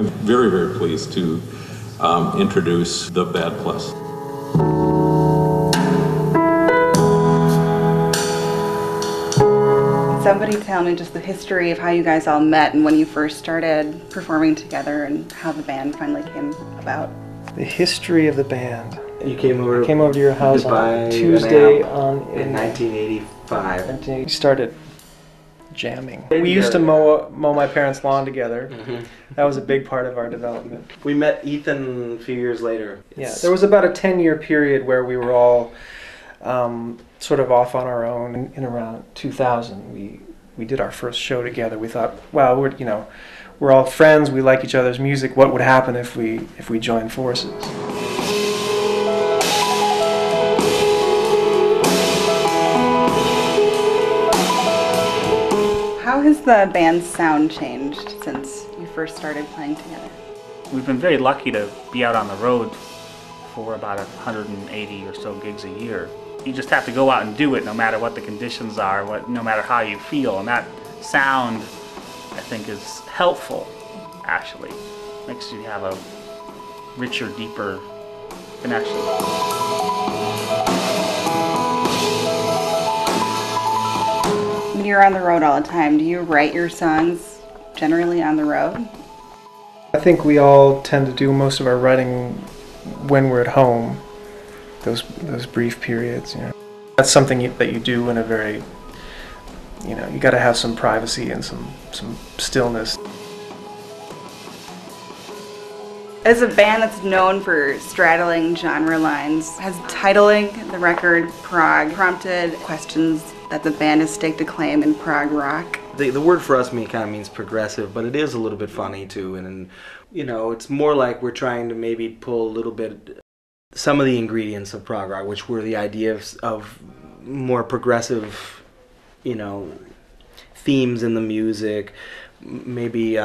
I'm very, very pleased to introduce the Bad Plus. Somebody tell me just the history of how you guys all met and when you first started performing together and how the band finally came about. The history of the band. You came over. I came over to your house on Tuesday in 1985. We started jamming. We used to mow my parents' lawn together. Mm-hmm. That was a big part of our development. We met Ethan a few years later. Yeah, there was about a 10-year period where we were all sort of off on our own. In around 2000, we did our first show together. We thought, well, we're all friends. We like each other's music. What would happen if we joined forces? How has the band's sound changed since you first started playing together? We've been very lucky to be out on the road for about 180 or so gigs a year. You just have to go out and do it no matter what the conditions are, no matter how you feel. And that sound, I think, is helpful, actually. Makes you have a richer, deeper connection. When you're on the road all the time, do you write your songs generally on the road? I think we all tend to do most of our writing when we're at home. Those brief periods, you know. That's something that you do in a very, you got to have some privacy and some stillness. As a band that's known for straddling genre lines, has titling the record Prog prompted questions that the band has staked a claim in prog rock? The word for us kind of means progressive, but it is a little bit funny too, and it's more like we're trying to maybe pull a little bit some of the ingredients of prog rock, which were the idea of more progressive, themes in the music, maybe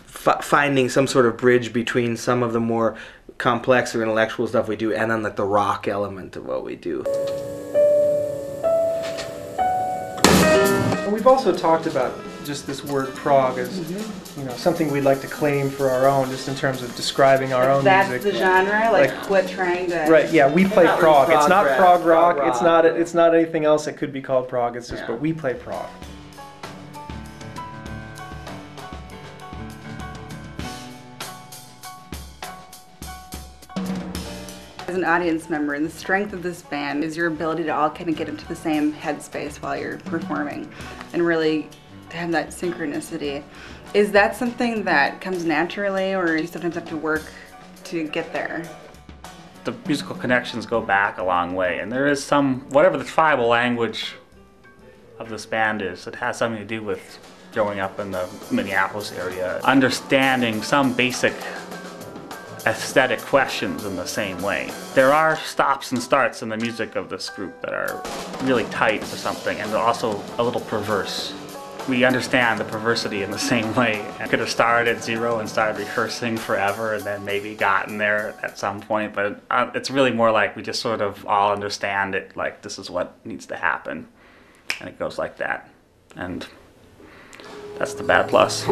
finding some sort of bridge between some of the more complex or intellectual stuff we do and then the rock element of what we do. And we've also talked about just this word prog as something we'd like to claim for our own, just in terms of describing our own that's music. That's the genre, like quit trying to. Right? Yeah, we play prog. It's not prog rock. Prog it's rock. It's not anything else that could be called prog. It's just, but we play prog. As an audience member, the strength of this band is your ability to all kind of get into the same headspace while you're performing and really to have that synchronicity. Is that something that comes naturally, or do you sometimes have to work to get there? The musical connections go back a long way, and there is whatever the tribal language of this band is, it has something to do with growing up in the Minneapolis area, understanding some basic aesthetic questions in the same way. There are stops and starts in the music of this group that are really tight for something, and also a little perverse. We understand the perversity in the same way. I could have started at 0 and started rehearsing forever and then maybe gotten there at some point, but it's really more like we just sort of all understand it, like this is what needs to happen, and it goes like that. And that's the Bad Plus.